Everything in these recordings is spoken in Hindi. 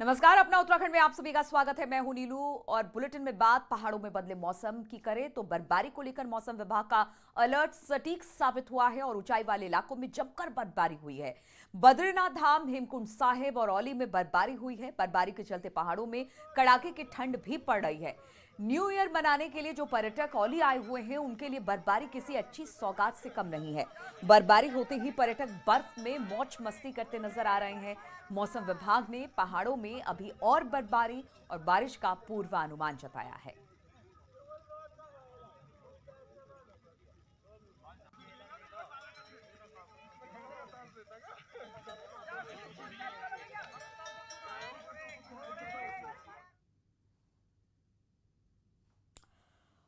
नमस्कार। अपना उत्तराखंड में आप सभी का स्वागत है। मैं हूं नीलू और बुलेटिन में बात पहाड़ों में बदले मौसम की करें तो बर्फबारी को लेकर मौसम विभाग का अलर्ट सटीक साबित हुआ है और ऊंचाई वाले इलाकों में जमकर बर्फबारी हुई है। बद्रीनाथ धाम, हेमकुंड साहिब और औली में बर्फबारी हुई है। बर्फबारी के चलते पहाड़ों में कड़ाके की ठंड भी पड़ रही है। न्यू ईयर मनाने के लिए जो पर्यटक औली आए हुए हैं उनके लिए बर्फबारी किसी अच्छी सौगात से कम नहीं है। बर्फबारी होते ही पर्यटक बर्फ में मौज मस्ती करते नजर आ रहे हैं। मौसम विभाग ने पहाड़ों में अभी और बर्फबारी और बारिश का पूर्वानुमान जताया है।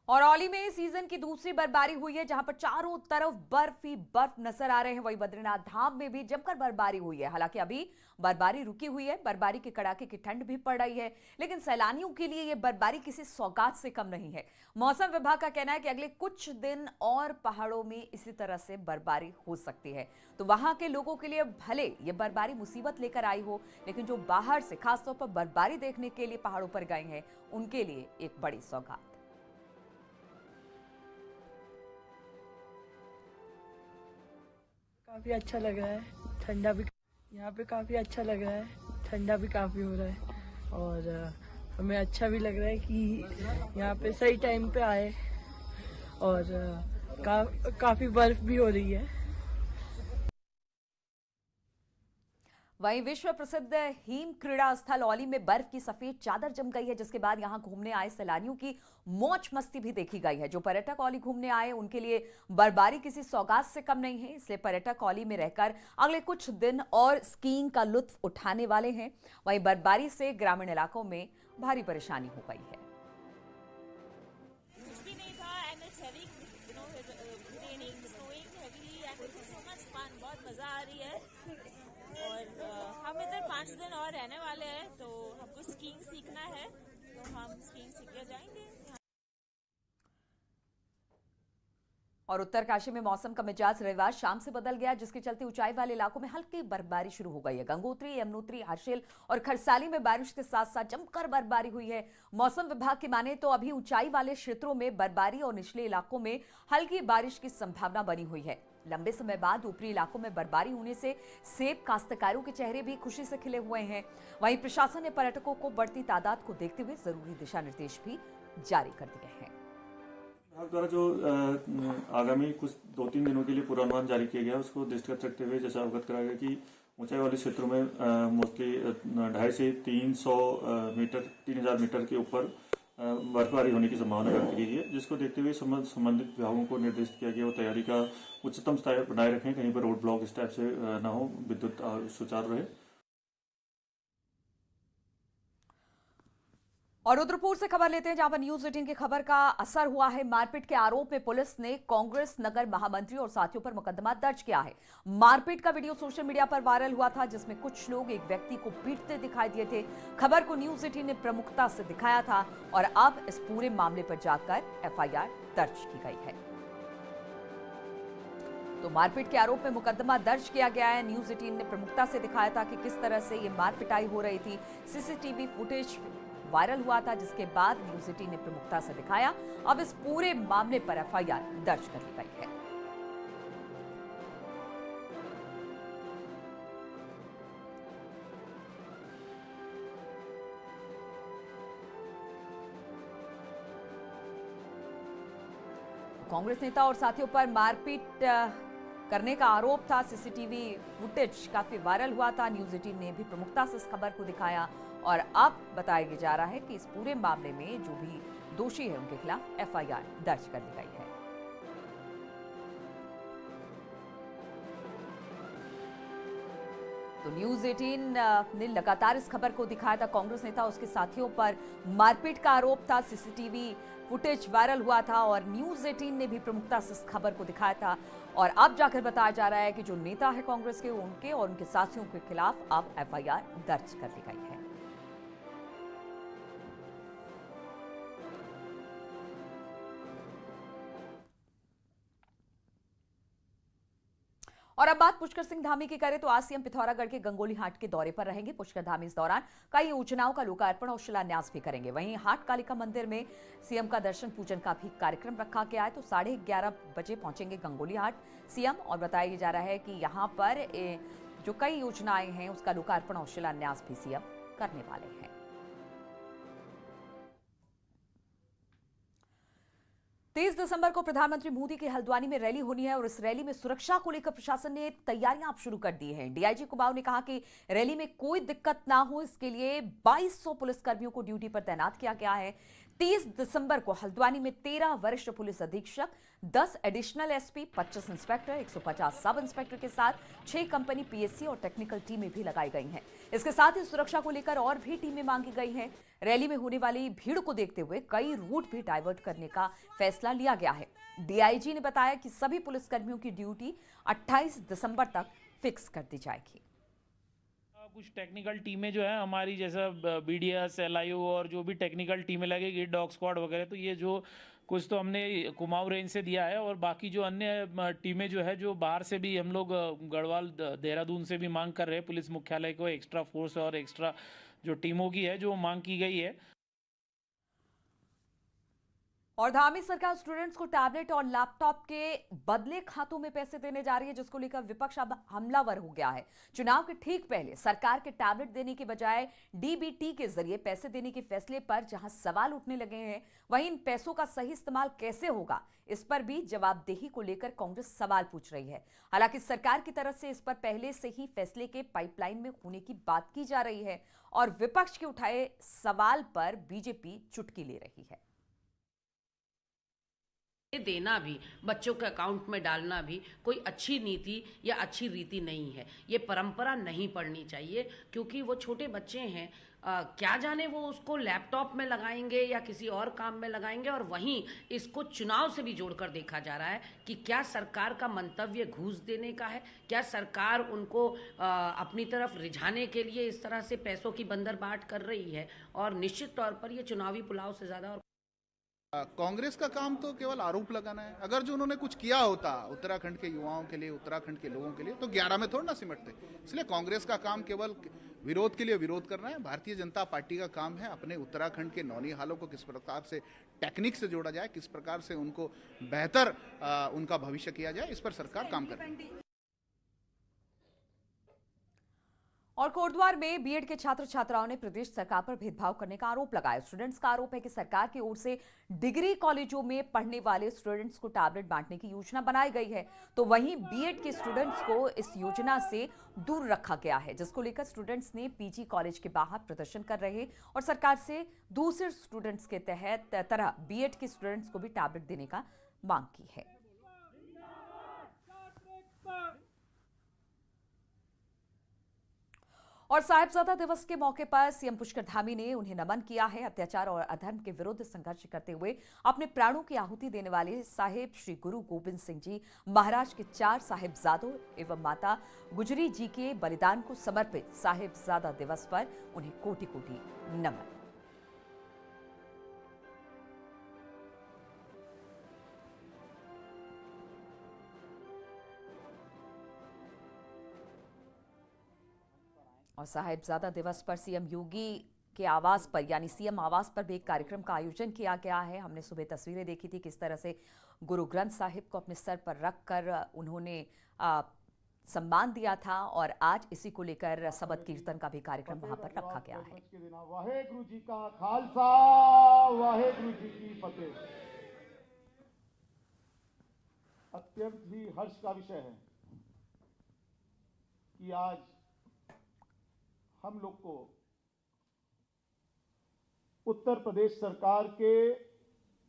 और औली में सीजन की दूसरी बर्फबारी हुई है, जहां पर चारों तरफ बर्फ ही बर्फ नजर आ रहे हैं। वहीं बद्रीनाथ धाम में भी जमकर बर्फबारी हुई है। हालांकि अभी बर्फबारी रुकी हुई है, बर्फबारी के कड़ाके की ठंड भी पड़ रही है, लेकिन सैलानियों के लिए यह बर्फबारी किसी सौगात से कम नहीं है। मौसम विभाग का कहना है कि अगले कुछ दिन और पहाड़ों में इसी तरह से बर्फबारी हो सकती है। तो वहां के लोगों के लिए भले ये बर्फबारी मुसीबत लेकर आई हो, लेकिन जो बाहर से खासतौर पर बर्फबारी देखने के लिए पहाड़ों पर गए हैं उनके लिए एक बड़ी सौगात। काफ़ी अच्छा लग रहा है। ठंडा भी यहाँ पे काफ़ी अच्छा लग रहा है। ठंडा भी काफ़ी हो रहा है और हमें अच्छा भी लग रहा है कि यहाँ पे सही टाइम पे आए और काफ़ी बर्फ भी हो रही है। वहीं विश्व प्रसिद्ध हिम क्रीड़ा स्थल औली में बर्फ की सफेद चादर जम गई है, जिसके बाद यहां घूमने आए सैलानियों की मौज मस्ती भी देखी गई है। जो पर्यटक औली घूमने आए उनके लिए बर्फबारी किसी सौगात से कम नहीं है, इसलिए पर्यटक औली में रहकर अगले कुछ दिन और स्कीइंग का लुत्फ उठाने वाले हैं। वहीं बर्फबारी से ग्रामीण इलाकों में भारी परेशानी हो गई है। कुछ भी नहीं था and it's heavy raining snowing heavily and so much fun. बहुत मजा आ रही है और हम इधर 5 दिन और रहने वाले हैं, तो हमको स्कीइंग सीखना है, तो हम स्कीइंग सीख के जाएंगे। और उत्तरकाशी में मौसम का मिजाज रविवार शाम से बदल गया, जिसके चलते ऊंचाई वाले इलाकों में हल्की बर्फबारी शुरू हो गई है। गंगोत्री, यमुनोत्री, हर्षिल और खरसाली में बारिश के साथ साथ जमकर बर्फबारी हुई है। मौसम विभाग की माने तो अभी ऊंचाई वाले क्षेत्रों में बर्फबारी और निचले इलाकों में हल्की बारिश की संभावना बनी हुई है। लंबे समय बाद ऊपरी इलाकों में बर्फबारी होने से सेब काश्तकारों के चेहरे भी खुशी से खिले हुए हैं। वहीं प्रशासन ने पर्यटकों को बढ़ती तादाद को देखते हुए जरूरी दिशा निर्देश भी जारी कर दिए हैं। विभाग द्वारा जो आगामी कुछ 2-3 दिनों के लिए पूर्वानुमान जारी किया गया उसको दृष्टिगत रखते हुए जैसा अवगत कराया गया कि ऊंचाई वाले क्षेत्रों में मोस्टली 250 से 3,000 मीटर के ऊपर बर्फबारी होने की संभावना व्यक्त की गई है, जिसको देखते हुए संबंधित विभागों को निर्देशित किया गया वो तैयारी का उच्चतम स्तर बनाए रखें, कहीं पर रोड ब्लॉक इस टाइप से न हो, विद्युत सुचारू रहे। और रुद्रपुर से खबर लेते हैं, जहां पर न्यूज 18 की खबर का असर हुआ है। मारपीट के आरोप में पुलिस ने कांग्रेस नगर महामंत्री और साथियों पर मुकदमा दर्ज किया है। मारपीट का वीडियो सोशल मीडिया पर वायरल हुआ था, जिसमें कुछ लोग एक व्यक्ति को पीटते दिखाई दिए थे। खबर को न्यूज 18 ने प्रमुखता से दिखाया था और अब इस पूरे मामले पर जाकर एफआईआर दर्ज की गई है। तो मारपीट के आरोप में मुकदमा दर्ज किया गया है। न्यूज 18 ने प्रमुखता से दिखाया था कि किस तरह से ये मारपिटाई हो रही थी। सीसीटीवी फुटेज वायरल हुआ था, जिसके बाद न्यूज 18 ने प्रमुखता से दिखाया। अब इस पूरे मामले पर एफआईआर दर्ज कर ली गई है। कांग्रेस नेता और साथियों पर मारपीट करने का आरोप था। सीसीटीवी फुटेज काफी वायरल हुआ था। न्यूज 18 ने भी प्रमुखता से इस खबर को दिखाया और अब बताया जा रहा है कि इस पूरे मामले में जो भी दोषी है उनके खिलाफ एफआईआर दर्ज कर ली गई है। तो न्यूज 18 ने लगातार इस खबर को दिखाया था। कांग्रेस नेता उसके साथियों पर मारपीट का आरोप था। सीसीटीवी फुटेज वायरल हुआ था और न्यूज 18 ने भी प्रमुखता से इस खबर को दिखाया था और अब जाकर बताया जा रहा है कि जो नेता है कांग्रेस के, उनके और उनके साथियों के खिलाफ अब एफआईआर दर्ज कर ली गई है। और अब बात पुष्कर सिंह धामी की करें तो आज सीएम पिथौरागढ़ के गंगोली हाट के दौरे पर रहेंगे। पुष्कर धामी इस दौरान कई योजनाओं का लोकार्पण और शिलान्यास भी करेंगे। वहीं हाट कालिका मंदिर में सीएम का दर्शन पूजन का भी कार्यक्रम रखा गया है। तो 11:30 बजे पहुंचेंगे गंगोली हाट सीएम और बताया जा रहा है कि यहाँ पर जो कई योजनाएं हैं उसका लोकार्पण और शिलान्यास भी सीएम करने वाले हैं। 23 दिसंबर को प्रधानमंत्री मोदी की हल्द्वानी में रैली होनी है और इस रैली में सुरक्षा को लेकर प्रशासन ने तैयारियां अब शुरू कर दी हैं। डीआईजी कुमाऊं ने कहा कि रैली में कोई दिक्कत ना हो, इसके लिए 2200 पुलिसकर्मियों को ड्यूटी पर तैनात किया गया है। 30 दिसंबर को हल्द्वानी में 13 वरिष्ठ पुलिस अधीक्षक, 10 additional SP, 25 inspector, 150 sub inspector के साथ 6 कंपनी पीएससी और टेक्निकल टीमें भी लगाई गई हैं। इसके साथ ही सुरक्षा को लेकर और भी टीमें मांगी गई हैं। रैली में होने वाली भीड़ को देखते हुए कई रूट भी डाइवर्ट करने का फैसला लिया गया है। डीआईजी ने बताया कि सभी पुलिसकर्मियों की ड्यूटी 28 दिसंबर तक फिक्स कर दी जाएगी। कुछ टेक्निकल टीमें जो है हमारी, जैसा बीडीएस, एलआईओ और जो भी टेक्निकल टीमें लगेगी, डॉग स्क्वाड वगैरह, तो ये जो कुछ तो हमने कुमाऊं रेंज से दिया है और बाकी जो अन्य टीमें जो है जो बाहर से भी हम लोग गढ़वाल, देहरादून से भी मांग कर रहे हैं। पुलिस मुख्यालय को एक्स्ट्रा फोर्स और एक्स्ट्रा जो टीमों की है जो मांग की गई है। और धामी सरकार स्टूडेंट्स को टैबलेट और लैपटॉप के बदले खातों में पैसे देने जा रही है, जिसको लेकर विपक्ष अब हमलावर हो गया है। चुनाव के ठीक पहले सरकार के टैबलेट देने के बजाय डीबीटी के जरिए पैसे देने के फैसले पर जहां सवाल उठने लगे हैं, वहीं इन पैसों का सही इस्तेमाल कैसे होगा, इस पर भी जवाबदेही को लेकर कांग्रेस सवाल पूछ रही है। हालांकि सरकार की तरफ से इस पर पहले से ही फैसले के पाइपलाइन में होने की बात की जा रही है और विपक्ष के उठाए सवाल पर बीजेपी चुटकी ले रही है। देना भी, बच्चों के अकाउंट में डालना भी कोई अच्छी नीति या अच्छी रीति नहीं है। ये परंपरा नहीं पड़नी चाहिए, क्योंकि वो छोटे बच्चे हैं, क्या जाने वो उसको लैपटॉप में लगाएंगे या किसी और काम में लगाएंगे। और वहीं इसको चुनाव से भी जोड़कर देखा जा रहा है कि क्या सरकार का मंतव्य घूस देने का है, क्या सरकार उनको अपनी तरफ रिझाने के लिए इस तरह से पैसों की बंदरबाट कर रही है। और निश्चित तौर पर ये चुनावी पुलाव से ज्यादा और कांग्रेस का काम तो केवल आरोप लगाना है। अगर जो उन्होंने कुछ किया होता उत्तराखंड के युवाओं के लिए, उत्तराखंड के लोगों के लिए, तो 11 में थोड़ा ना सिमटते। इसलिए कांग्रेस का काम केवल विरोध के लिए विरोध करना है। भारतीय जनता पार्टी का काम है अपने उत्तराखंड के नौनिहालों को किस प्रकार से टेक्निक से जोड़ा जाए, किस प्रकार से उनको बेहतर उनका भविष्य किया जाए, इस पर सरकार काम कर रही है। और कोटद्वार में बीएड के छात्र छात्राओं ने प्रदेश सरकार पर भेदभाव करने का आरोप लगाया। स्टूडेंट्स का आरोप है कि सरकार की ओर से डिग्री कॉलेजों में पढ़ने वाले स्टूडेंट्स को टैबलेट बांटने की योजना बनाई गई है, तो वहीं बीएड के स्टूडेंट्स को इस योजना से दूर रखा गया है, जिसको लेकर स्टूडेंट्स ने पीजी कॉलेज के बाहर प्रदर्शन कर रहे और सरकार से दूसरे स्टूडेंट्स के तहत तरह बीएड के स्टूडेंट्स को भी टैबलेट देने का मांग की है। और साहिबजादा दिवस के मौके पर सीएम पुष्कर धामी ने उन्हें नमन किया है। अत्याचार और अधर्म के विरुद्ध संघर्ष करते हुए अपने प्राणों की आहुति देने वाले साहिब श्री गुरु गोविंद सिंह जी महाराज के 4 साहिबजादों एवं माता गुजरी जी के बलिदान को समर्पित साहिबजादा दिवस पर उन्हें कोटि कोटि नमन। और साहिबजादा दिवस पर सीएम योगी के आवास पर यानी सीएम आवास पर भी एक कार्यक्रम का आयोजन किया गया है। हमने सुबह तस्वीरें देखी थी किस तरह से गुरु ग्रंथ साहिब को अपने सर पर रखकर उन्होंने सम्मान दिया था और आज इसी को लेकर सबद कीर्तन का भी कार्यक्रम वहां पर रखा गया है। वाहेगुरु जी का खालसा, वाहेगुरु जी की फतेह। अत्यंत ही हर्ष का विषय है कि आज हम लोग को उत्तर प्रदेश सरकार के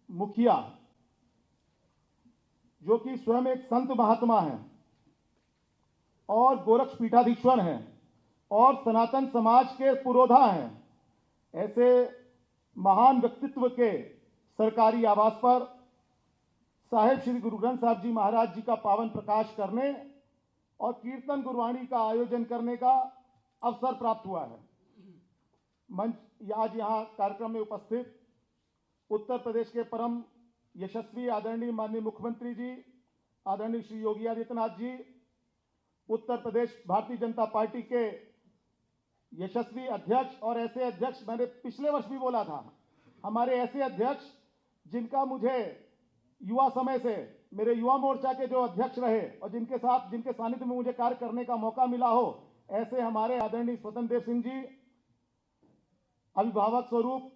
मुखिया, जो कि स्वयं एक संत महात्मा हैं और गोरक्ष पीठाधीश्वर हैं और सनातन समाज के पुरोधा हैं, ऐसे महान व्यक्तित्व के सरकारी आवास पर साहिब श्री गुरु ग्रंथ साहिब जी महाराज जी का पावन प्रकाश करने और कीर्तन गुरबाणी का आयोजन करने का अवसर प्राप्त हुआ है। मंच आज यहाँ कार्यक्रम में उपस्थित उत्तर प्रदेश के परम यशस्वी आदरणीय माननीय मुख्यमंत्री जी, आदरणीय श्री योगी आदित्यनाथ जी उत्तर प्रदेश भारतीय जनता पार्टी के यशस्वी अध्यक्ष, और ऐसे अध्यक्ष मैंने पिछले वर्ष भी बोला था, हमारे ऐसे अध्यक्ष जिनका मुझे युवा समय से मेरे युवा मोर्चा के जो अध्यक्ष रहे और जिनके सानिध्य में मुझे कार्य करने का मौका मिला हो, ऐसे हमारे आदरणीय स्वतंत्र देव सिंह जी, अभिभावक स्वरूप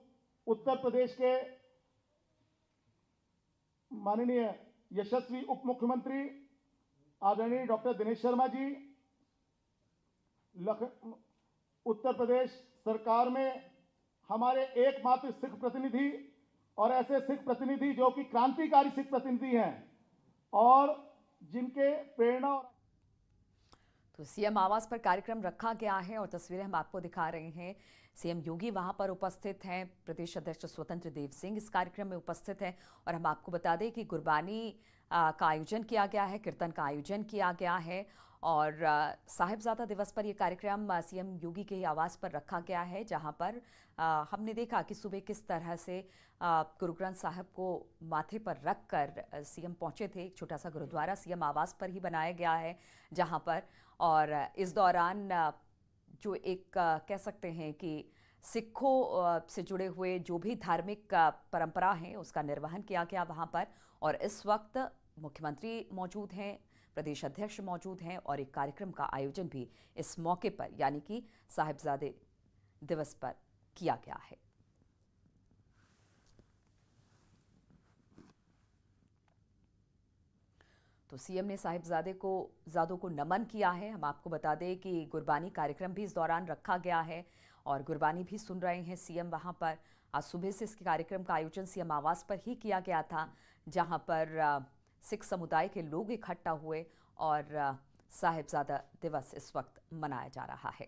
उत्तर प्रदेश के माननीय यशस्वी उप मुख्यमंत्री आदरणीय डॉक्टर दिनेश शर्मा जी, उत्तर प्रदेश सरकार में हमारे एकमात्र सिख प्रतिनिधि, और ऐसे सिख प्रतिनिधि जो कि क्रांतिकारी सिख प्रतिनिधि हैं और जिनके प्रेरणा। तो सीएम आवास पर कार्यक्रम रखा गया है और तस्वीरें हम आपको दिखा रहे हैं। सीएम योगी वहां पर उपस्थित हैं, प्रदेश अध्यक्ष स्वतंत्र देव सिंह इस कार्यक्रम में उपस्थित हैं और हम आपको बता दें कि गुरबानी का आयोजन किया गया है, कीर्तन का आयोजन किया गया है और साहिबजादा दिवस पर यह कार्यक्रम सीएम योगी के आवास पर रखा गया है, जहां पर हमने देखा कि सुबह किस तरह से गुरु ग्रंथ साहिब को माथे पर रखकर सीएम पहुंचे थे। एक छोटा सा गुरुद्वारा सीएम आवास पर ही बनाया गया है जहां पर, और इस दौरान जो एक कह सकते हैं कि सिखों से जुड़े हुए जो भी धार्मिक परंपरा हैं उसका निर्वहन किया गया वहां पर। और इस वक्त मुख्यमंत्री मौजूद हैं, प्रदेश अध्यक्ष मौजूद हैं और एक कार्यक्रम का आयोजन भी इस मौके पर यानी कि साहिबजादे दिवस पर किया गया है। तो सीएम ने साहिबजादों को नमन किया है। हम आपको बता दें कि गुरबानी कार्यक्रम भी इस दौरान रखा गया है और गुरबानी भी सुन रहे हैं सीएम वहां पर। आज सुबह से इस कार्यक्रम का आयोजन सीएम आवास पर ही किया गया था, जहां पर सिख समुदाय के लोग इकट्ठा हुए और साहिबजादा दिवस इस वक्त मनाया जा रहा है।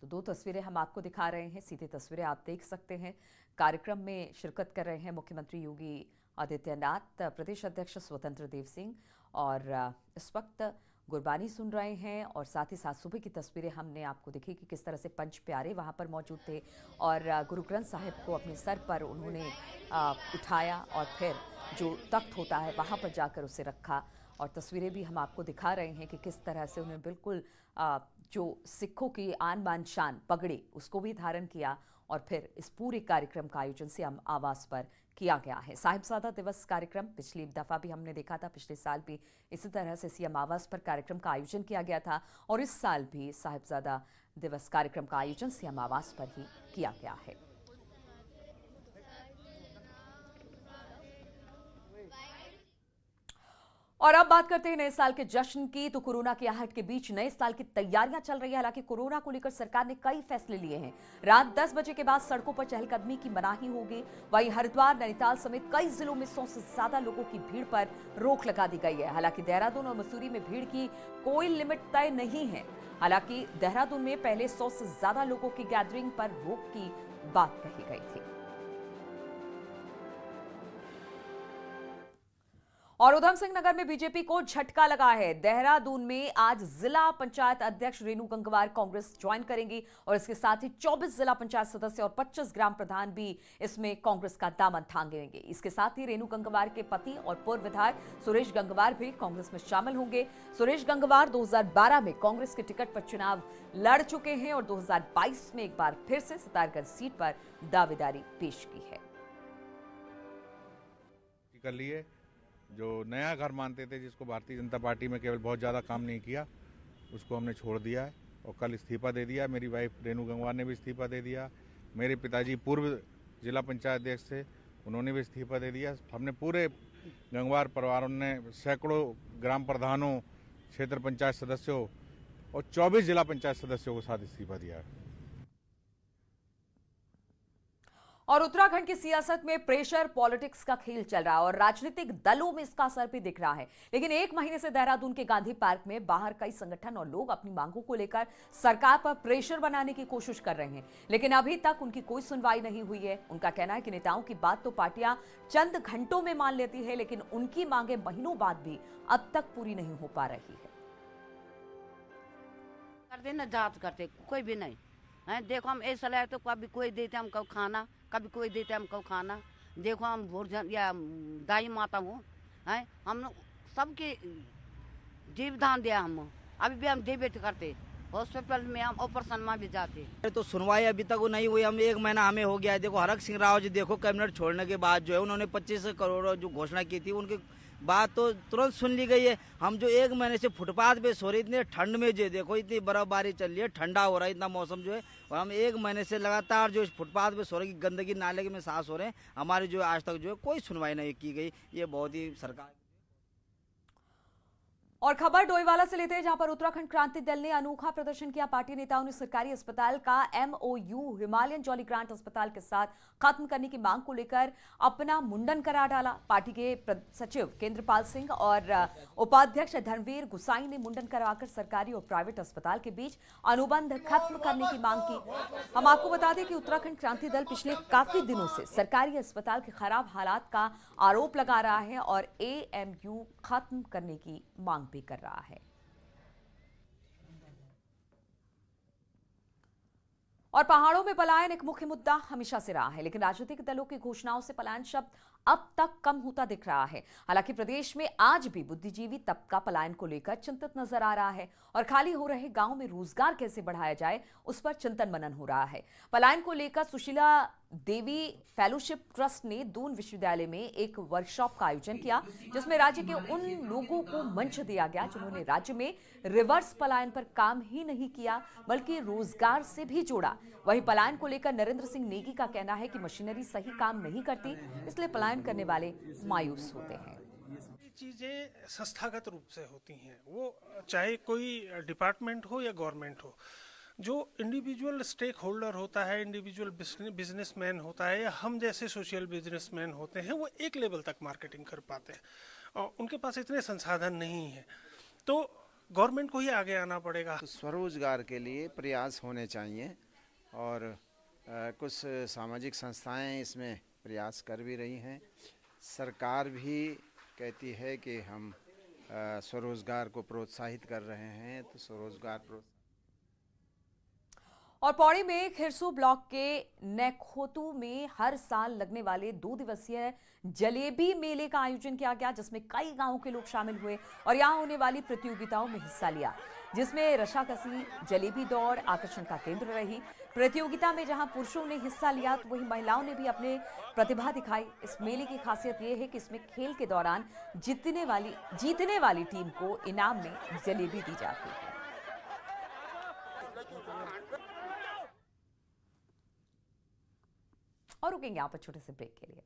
तो दो तस्वीरें हम आपको दिखा रहे हैं, सीधी तस्वीरें आप देख सकते हैं। कार्यक्रम में शिरकत कर रहे हैं मुख्यमंत्री योगी आदित्यनाथ, प्रदेश अध्यक्ष स्वतंत्र देव सिंह और इस वक्त गुरबानी सुन रहे हैं। और साथ ही साथ सुबह की तस्वीरें हमने आपको दिखी कि किस तरह से पंच प्यारे वहां पर मौजूद थे और गुरु ग्रंथ साहिब को अपने सर पर उन्होंने उठाया और फिर जो तख्त होता है वहां पर जाकर उसे रखा। और तस्वीरें भी हम आपको दिखा रहे हैं कि किस तरह से उन्होंने बिल्कुल जो सिखों की आन बान शान पगड़ी उसको भी धारण किया और फिर इस पूरे कार्यक्रम का आयोजन सीएम आवास पर किया गया है। साहिबजादा दिवस कार्यक्रम पिछली दफा भी हमने देखा था, पिछले साल भी इसी तरह से सीएम आवास पर कार्यक्रम का आयोजन किया गया था और इस साल भी साहिबजादा दिवस कार्यक्रम का आयोजन सीएम आवास पर ही किया गया है। और अब बात करते हैं नए साल के जश्न की। तो कोरोना की आहट के बीच नए साल की तैयारियां चल रही है। हालांकि कोरोना को लेकर सरकार ने कई फैसले लिए हैं। रात 10 बजे के बाद सड़कों पर चहलकदमी की मनाही होगी। वहीं हरिद्वार, नैनीताल समेत कई जिलों में 100 से ज्यादा लोगों की भीड़ पर रोक लगा दी गई है। हालांकि देहरादून और मसूरी में भीड़ की कोई लिमिट तय नहीं है। हालांकि देहरादून में पहले 100 से ज्यादा लोगों की गैदरिंग पर रोक की बात कही गई थी। और उधम सिंह नगर में बीजेपी को झटका लगा है। देहरादून में आज जिला पंचायत अध्यक्ष रेणु गंगवार कांग्रेस ज्वाइन करेंगी और इसके साथ ही 24 जिला पंचायत सदस्य और 25 ग्राम प्रधान भी इसमें कांग्रेस का दामन थामेंगे। इसके साथ ही रेणु गंगवार के पति और पूर्व विधायक सुरेश गंगवार भी कांग्रेस में शामिल होंगे। सुरेश गंगवार 2012 में कांग्रेस के टिकट पर चुनाव लड़ चुके हैं और 2022 में एक बार फिर से सितारगंज सीट पर दावेदारी पेश की है। कर लिए जो नया घर मानते थे, जिसको भारतीय जनता पार्टी में केवल बहुत ज़्यादा काम नहीं किया, उसको हमने छोड़ दिया है और कल इस्तीफा दे दिया। मेरी वाइफ रेणु गंगवार ने भी इस्तीफा दे दिया। मेरे पिताजी पूर्व जिला पंचायत अध्यक्ष थे, उन्होंने भी इस्तीफा दे दिया। हमने पूरे गंगवार परिवारों ने सैकड़ों ग्राम प्रधानों, क्षेत्र पंचायत सदस्यों और 24 जिला पंचायत सदस्यों के साथ इस्तीफा दिया है। और उत्तराखंड की सियासत में प्रेशर पॉलिटिक्स का खेल चल रहा है और राजनीतिक दलों में इसका असर भी दिख रहा है। लेकिन एक महीने से देहरादून के गांधी पार्क में बाहर कई संगठन और लोग अपनी मांगों को लेकर सरकार पर प्रेशर बनाने की कोशिश कर रहे हैं, लेकिन अभी तक उनकी कोई सुनवाई नहीं हुई है। उनका कहना है कि नेताओं की बात तो पार्टियां चंद घंटों में मान लेती है, लेकिन उनकी मांगे महीनों बाद भी अब तक पूरी नहीं हो पा रही है। करते न जांच करते कोई भी नहीं है। देखो हम ऐसा लगे तो कभी कोई देते हमको खाना, कभी कोई देते हमको खाना। देखो हम भोजन या दाई माता हूँ है, हम सबके जीवदान दिया हम, अभी भी हम डिबेट करते, हॉस्पिटल में हम ऑपरेशन में भी जाते। तो सुनवाई अभी तक वो नहीं हुई, हम 1 महीना हमें हो गया है। देखो हरक सिंह राव जी, देखो कैबिनेट छोड़ने के बाद जो है उन्होंने 25 करोड़ जो घोषणा की थी, उनकी बात तो तुरंत सुन ली गई है। हम जो 1 महीने से फुटपाथ पे सो रहे, इतने ठंड में जो देखो इतनी बर्फबारी चल रही है, ठंडा हो रहा है इतना मौसम जो है, और हम 1 महीने से लगातार जो फुटपाथ पे सो रहे, गंदगी नाले में सांस हो रहे हैं, हमारी जो आज तक जो है कोई सुनवाई नहीं की गई। ये बहुत ही सरकार। और खबर डोईवाला से लेते हैं, जहां पर उत्तराखंड क्रांति दल ने अनोखा प्रदर्शन किया। पार्टी नेताओं ने सरकारी अस्पताल का MOU हिमालयन जॉली ग्रांट अस्पताल के साथ खत्म करने की मांग को लेकर अपना मुंडन करा डाला। पार्टी के सचिव केंद्रपाल सिंह और उपाध्यक्ष धर्मवीर गुसाई ने मुंडन करवाकर सरकारी और प्राइवेट अस्पताल के बीच अनुबंध खत्म करने की मांग की। हम आपको बता दें कि उत्तराखंड क्रांति दल पिछले काफी दिनों से सरकारी अस्पताल के खराब हालात का आरोप लगा रहा है और AMU खत्म करने की मांग भी कर रहा है। और पहाड़ों में पलायन एक मुख्य मुद्दा हमेशा से रहा है, लेकिन राजनीतिक दलों की घोषणाओं से पलायन शब्द अब तक कम होता दिख रहा है। हालांकि प्रदेश में आज भी बुद्धिजीवी तबका पलायन को लेकर चिंतित नजर आ रहा है और खाली हो रहे गांव में रोजगार कैसे बढ़ाया जाए उस पर चिंतन मनन हो रहा है। पलायन को लेकर सुशीला देवी फेलोशिप ट्रस्ट ने दून विश्वविद्यालय में एक वर्कशॉप का आयोजन किया, जिसमें राज्य के उन लोगों को मंच दिया गया जिन्होंने राज्य में रिवर्स पलायन पर काम ही नहीं किया बल्कि रोजगार से भी जोड़ा। वहीं पलायन को लेकर नरेंद्र सिंह नेगी का कहना है कि मशीनरी सही काम नहीं करती, इसलिए पलायन करने वाले मायूस होते हैं। चीजें संस्थागत रूप से होती हैं, वो चाहे कोई डिपार्टमेंट हो या गवर्नमेंट हो। जो इंडिविजुअल स्टेक होल्डर होता है, इंडिविजुअल बिजनेसमैन होता है या हम जैसे सोशल बिजनेसमैन होते हैं, वो एक लेवल तक मार्केटिंग कर पाते हैं और उनके पास इतने संसाधन नहीं है, तो गवर्नमेंट को ही आगे आना पड़ेगा। तो स्वरोजगार के लिए प्रयास होने चाहिए और कुछ सामाजिक संस्थाएं इसमें प्रयास कर भी रही हैं। सरकार भी कहती है कि हम स्वरोजगार को प्रोत्साहित कर रहे हैं, तो स्वरोजगार और पौड़ी में खिरसू ब्लॉक के नेखोतू में हर साल लगने वाले 2 दिवसीय जलेबी मेले का आयोजन किया गया, जिसमें कई गांवों के लोग शामिल हुए और यहां होने वाली प्रतियोगिताओं में हिस्सा लिया, जिसमें रशाकसी जलेबी दौड़ आकर्षण का केंद्र रही। प्रतियोगिता में जहां पुरुषों ने हिस्सा लिया तो वहीं महिलाओं ने भी अपने प्रतिभा दिखाई। इस मेले की खासियत यह है कि इसमें खेल के दौरान जीतने वाली टीम को इनाम में जलेबी दी जाती है। और रुकेंगे यहाँ पर छोटे से ब्रेक के लिए।